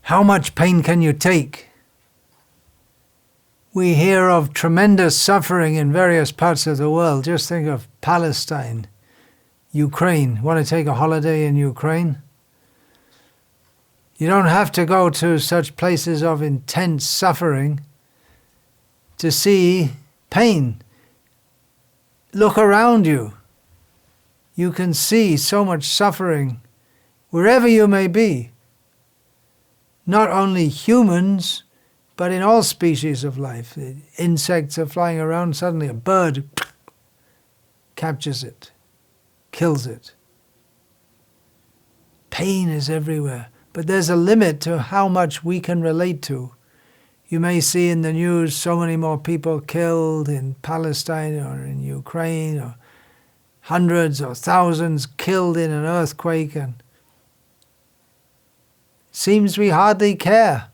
How much pain can you take? We hear of tremendous suffering in various parts of the world. Just think of Palestine, Ukraine. Want to take a holiday in Ukraine? You don't have to go to such places of intense suffering to see pain. Look around you. You can see so much suffering wherever you may be. Not only humans, but in all species of life. Insects are flying around, suddenly a bird captures it, kills it. Pain is everywhere, but there's a limit to how much we can relate to. You may see in the news so many more people killed in Palestine or in Ukraine, or hundreds or thousands killed in an earthquake, and seems we hardly care.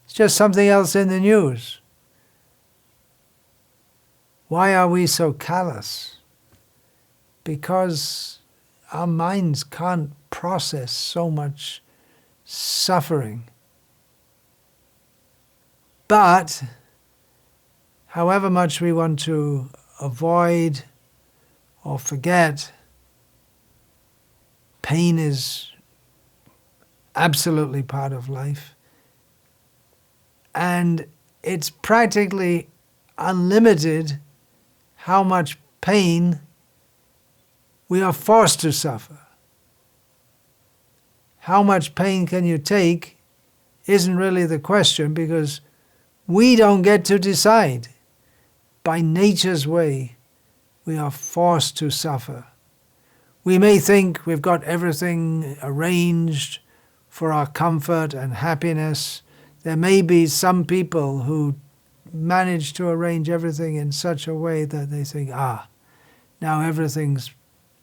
It's just something else in the news. Why are we so callous? Because our minds can't process so much suffering. But however much we want to avoid or forget, pain is absolutely part of life. And it's practically unlimited how much pain we are forced to suffer. How much pain can you take isn't really the question, because we don't get to decide. By nature's way, we are forced to suffer. We may think we've got everything arranged for our comfort and happiness. There may be some people who manage to arrange everything in such a way that they think, now everything's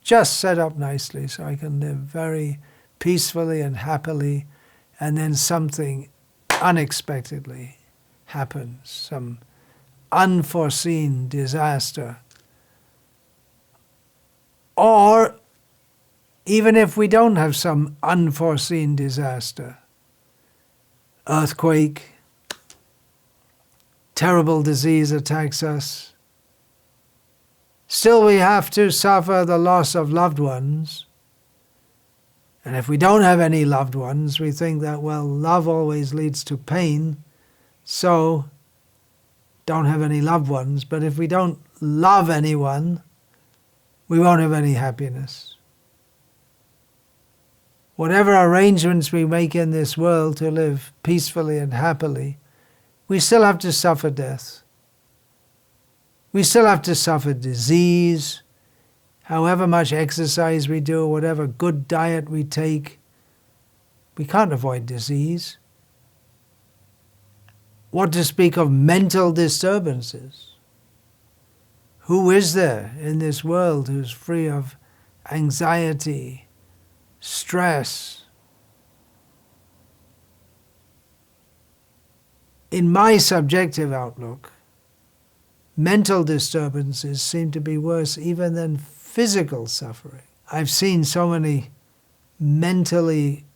just set up nicely so I can live very peacefully and happily, and then something unexpectedly happens, some unforeseen disaster. Or even if we don't have some unforeseen disaster, earthquake, terrible disease attacks us, still we have to suffer the loss of loved ones. And if we don't have any loved ones, we think that, well, love always leads to pain, so don't have any loved ones. But if we don't love anyone, we won't have any happiness. Whatever arrangements we make in this world to live peacefully and happily, we still have to suffer death. We still have to suffer disease. However much exercise we do, whatever good diet we take, we can't avoid disease. What to speak of mental disturbances? Who is there in this world who's free of anxiety, stress? In my subjective outlook, mental disturbances seem to be worse even than physical suffering. I've seen so many mentally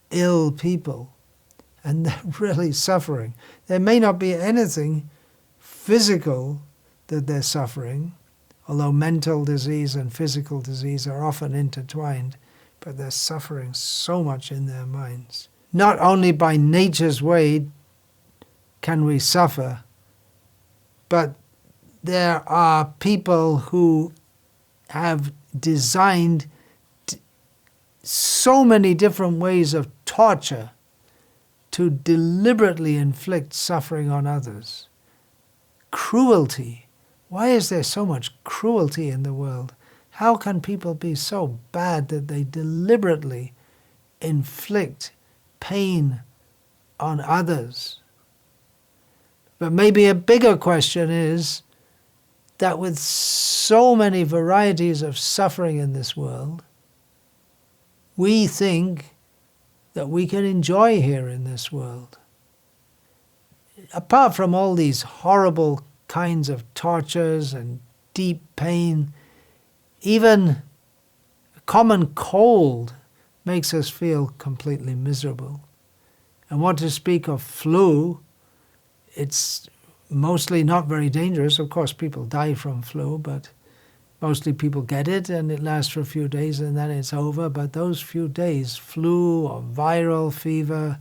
ill people, and they're really suffering. There may not be anything physical that they're suffering, although mental disease and physical disease are often intertwined, but they're suffering so much in their minds. Not only by nature's way can we suffer, but there are people who have designed so many different ways of torture to deliberately inflict suffering on others. Cruelty. Why is there so much cruelty in the world? How can people be so bad that they deliberately inflict pain on others? But maybe a bigger question is that with so many varieties of suffering in this world, we think that we can enjoy here in this world. Apart from all these horrible kinds of tortures and deep pain, even a common cold makes us feel completely miserable. And what to speak of flu, it's mostly not very dangerous. Of course, people die from flu, but mostly people get it and it lasts for a few days and then it's over. But those few days, flu or viral fever,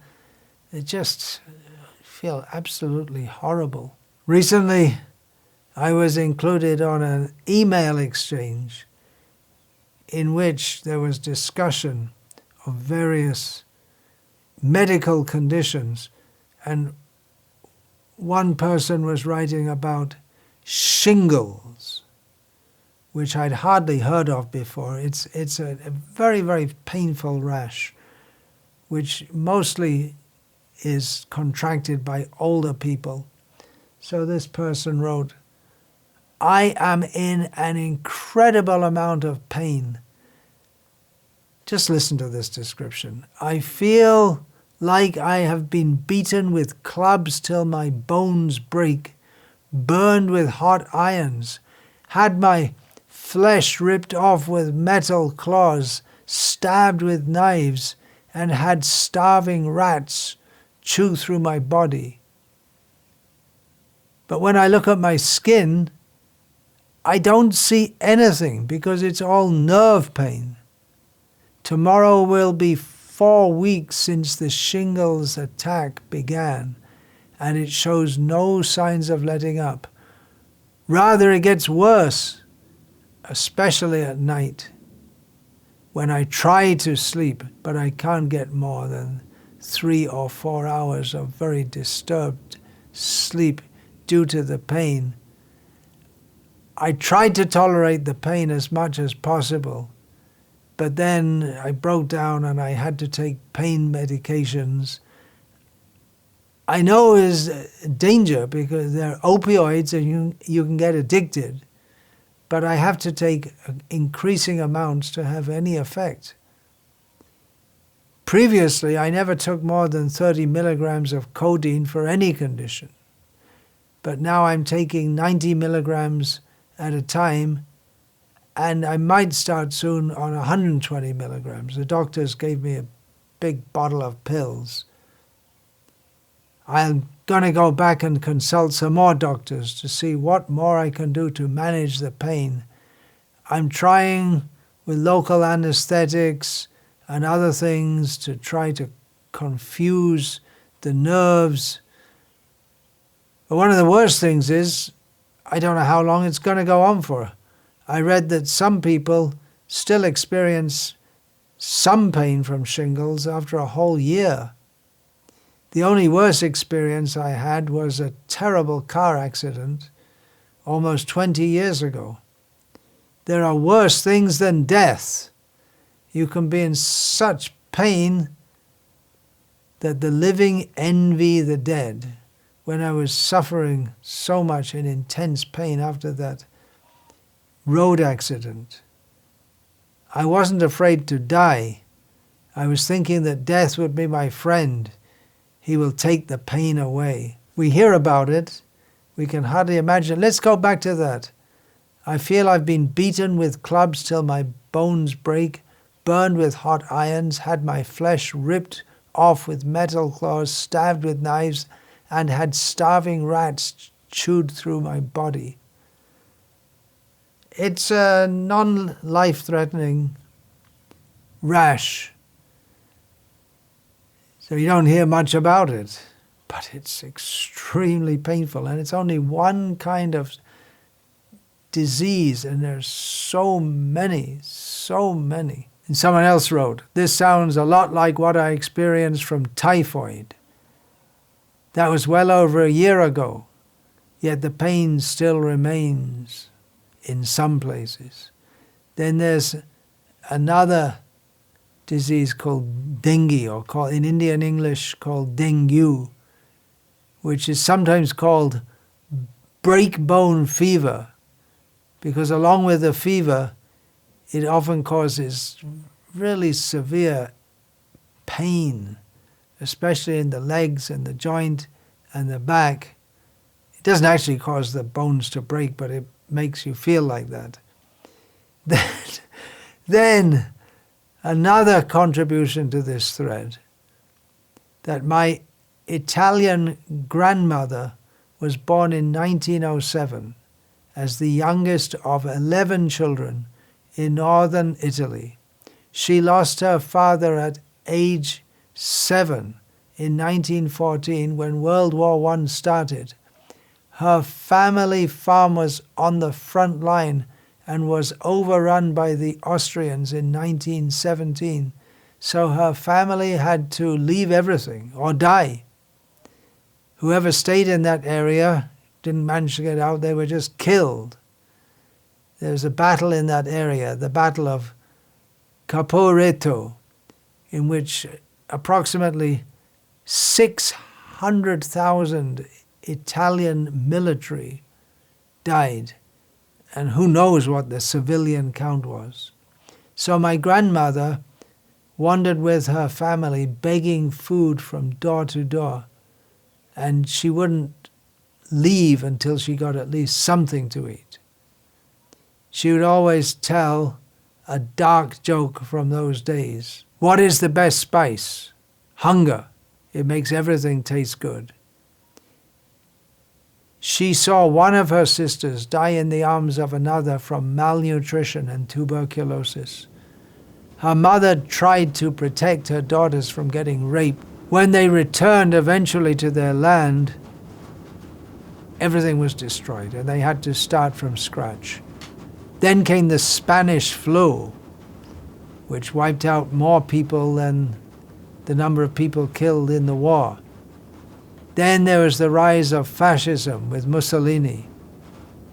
they just feel absolutely horrible. Recently, I was included on an email exchange in which there was discussion of various medical conditions, and one person was writing about shingles, which I'd hardly heard of before. It's a very, very painful rash, which mostly is contracted by older people. So this person wrote, "I am in an incredible amount of pain." Just listen to this description. "I feel like I have been beaten with clubs till my bones break, burned with hot irons, had my flesh ripped off with metal claws, stabbed with knives, and had starving rats chew through my body. But when I look at my skin, I don't see anything because it's all nerve pain. Tomorrow will be 4 weeks since the shingles attack began, and it shows no signs of letting up. Rather, it gets worse, especially at night, when I try to sleep, but I can't get more than 3 or 4 hours of very disturbed sleep due to the pain. I tried to tolerate the pain as much as possible, but then I broke down and I had to take pain medications. I know is danger because they're opioids and you can get addicted, but I have to take increasing amounts to have any effect. Previously, I never took more than 30 milligrams of codeine for any condition, but now I'm taking 90 milligrams at a time, and I might start soon on 120 milligrams. The doctors gave me a big bottle of pills. I'm going to go back and consult some more doctors to see what more I can do to manage the pain. I'm trying with local anesthetics and other things to try to confuse the nerves. But one of the worst things is, I don't know how long it's going to go on for. I read that some people still experience some pain from shingles after a whole year. The only worse experience I had was a terrible car accident almost 20 years ago. There are worse things than death. You can be in such pain that the living envy the dead. When I was suffering so much in intense pain after that road accident, I wasn't afraid to die. I was thinking that death would be my friend. He will take the pain away. We hear about it. We can hardly imagine. Let's go back to that. I feel I've been beaten with clubs till my bones break, burned with hot irons, had my flesh ripped off with metal claws, stabbed with knives, and had starving rats chewed through my body. It's a non-life-threatening rash, so you don't hear much about it, but it's extremely painful, and it's only one kind of disease, and there's so many. And someone else wrote, "This sounds a lot like what I experienced from typhoid. That was well over a year ago, yet the pain still remains in some places." Then there's another disease called dengue, or called in Indian English called dengue, which is sometimes called break-bone fever, because along with the fever, it often causes really severe pain, especially in the legs and the joint and the back. It doesn't actually cause the bones to break, but it makes you feel like that. Then another contribution to this thread, that my Italian grandmother was born in 1907 as the youngest of 11 children in northern Italy. She lost her father at age 7 in 1914 when World War I started. Her family farm was on the front line and was overrun by the Austrians in 1917. So her family had to leave everything or die. Whoever stayed in that area didn't manage to get out, they were just killed. There was a battle in that area, the Battle of Caporetto, in which approximately 600,000 Italian military died, and who knows what the civilian count was. So my grandmother wandered with her family begging food from door to door, and she wouldn't leave until she got at least something to eat. She would always tell a dark joke from those days. What is the best spice? Hunger. It makes everything taste good. She saw one of her sisters die in the arms of another from malnutrition and tuberculosis. Her mother tried to protect her daughters from getting raped. When they returned eventually to their land, everything was destroyed and they had to start from scratch. Then came the Spanish flu, which wiped out more people than the number of people killed in the war. Then there was the rise of fascism with Mussolini.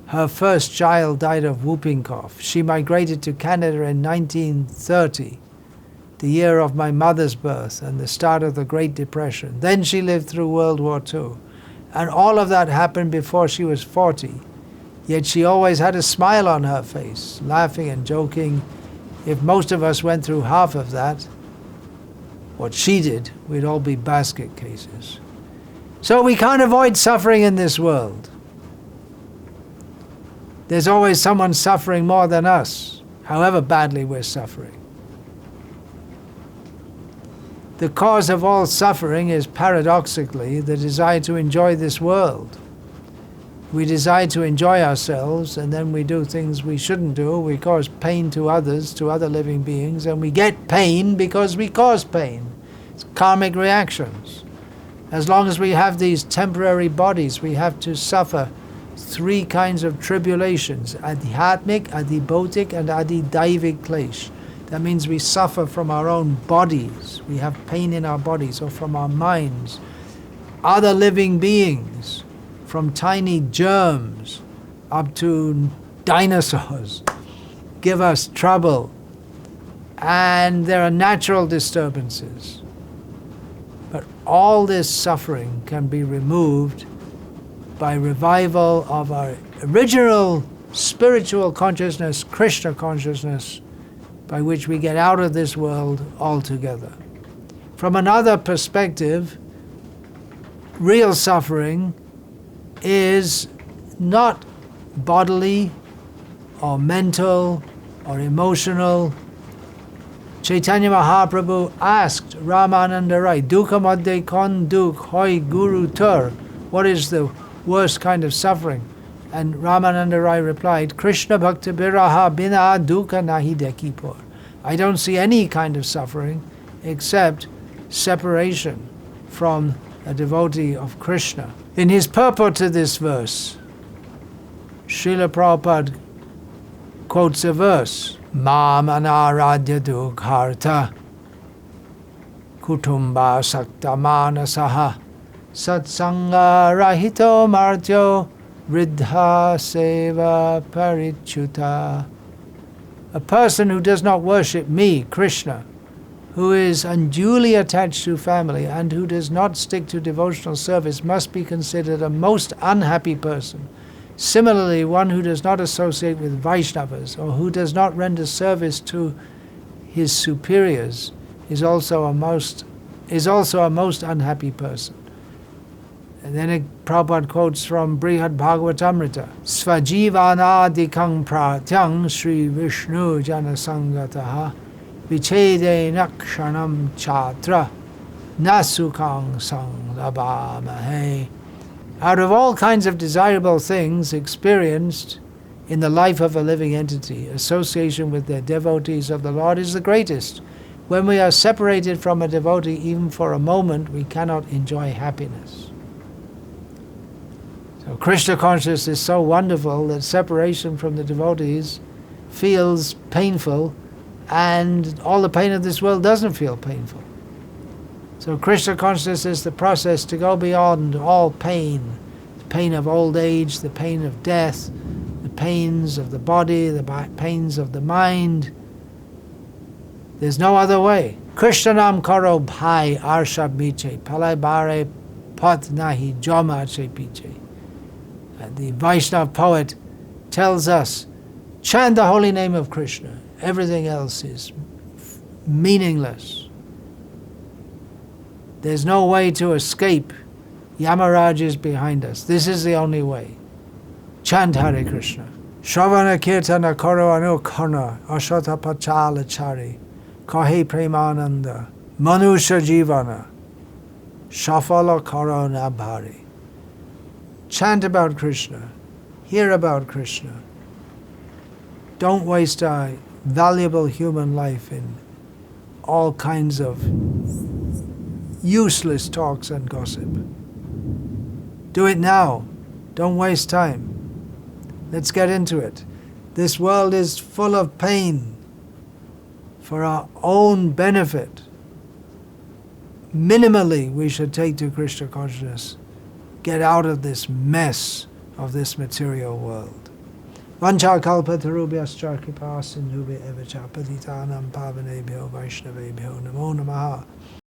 Her first child died of whooping cough. She migrated to Canada in 1930, the year of my mother's birth and the start of the Great Depression. Then she lived through World War II. And all of that happened before she was 40. Yet she always had a smile on her face, laughing and joking. If most of us went through half of that, what she did, we'd all be basket cases. So we can't avoid suffering in this world. There's always someone suffering more than us, however badly we're suffering. The cause of all suffering is paradoxically the desire to enjoy this world. We desire to enjoy ourselves, and then we do things we shouldn't do. We cause pain to others, to other living beings, and we get pain because we cause pain. It's karmic reactions. As long as we have these temporary bodies, we have to suffer 3 kinds of tribulations: adhyatmic, adhibautic, and adhidaivik klesh. That means we suffer from our own bodies. We have pain in our bodies, or from our minds. Other living beings, from tiny germs up to dinosaurs, give us trouble. And there are natural disturbances. But all this suffering can be removed by revival of our original spiritual consciousness, Krishna consciousness, by which we get out of this world altogether. From another perspective, real suffering is not bodily or mental or emotional. Chaitanya Mahaprabhu asked Ramananda Rai, Dukha madde kon dukh hoi guru tur, what is the worst kind of suffering? And Ramananda Rai replied, Krishna bhakti biraha bina dukha nahi dekipur. I don't see any kind of suffering except separation from a devotee of Krishna. In his purport to this verse, Srila Prabhupada quotes a verse, Mam anaradya dukharta kutumba sakta manasaha satsanga rahito martyo riddha seva parichuta. A person who does not worship me, Krishna, who is unduly attached to family and who does not stick to devotional service must be considered a most unhappy person. Similarly, one who does not associate with Vaishnavas or who does not render service to his superiors is also a most unhappy person. And then Prabhupada quotes from Bhagavad-gita, Svajivanadikang pratyang Sri Vishnu janasangataha vichede nakshanam chatra nasukang sanglabamahe. Out of all kinds of desirable things experienced in the life of a living entity, association with the devotees of the Lord is the greatest. When we are separated from a devotee, even for a moment, we cannot enjoy happiness. So Krishna consciousness is so wonderful that separation from the devotees feels painful, and all the pain of this world doesn't feel painful. So Krishna consciousness is the process to go beyond all pain, the pain of old age, the pain of death, the pains of the body, the pains of the mind. There's no other way. Krishnanam karo bhai arshab miche, palai bare pat nahi joma che piche. And the Vaishnava poet tells us, chant the holy name of Krishna. Everything else is meaningless. There's no way to escape. Yamaraj is behind us. This is the only way. Chant Hare Krishna. Shravana kirtana karo anukarna ashata pachala chari kahe premananda manusha jivana shafala karo nabhari. Chant about Krishna. Hear about Krishna. Don't waste our valuable human life in all kinds of useless talks and gossip. Do it now. Don't waste time. Let's get into it. This world is full of pain. For our own benefit, minimally we should take to Krishna consciousness. Get out of this mess of this material world. Vancha kalpatarubhyascha kripa sindhubhya eva cha patitanam pavanebhyo vaishnavebhyo namo namaha.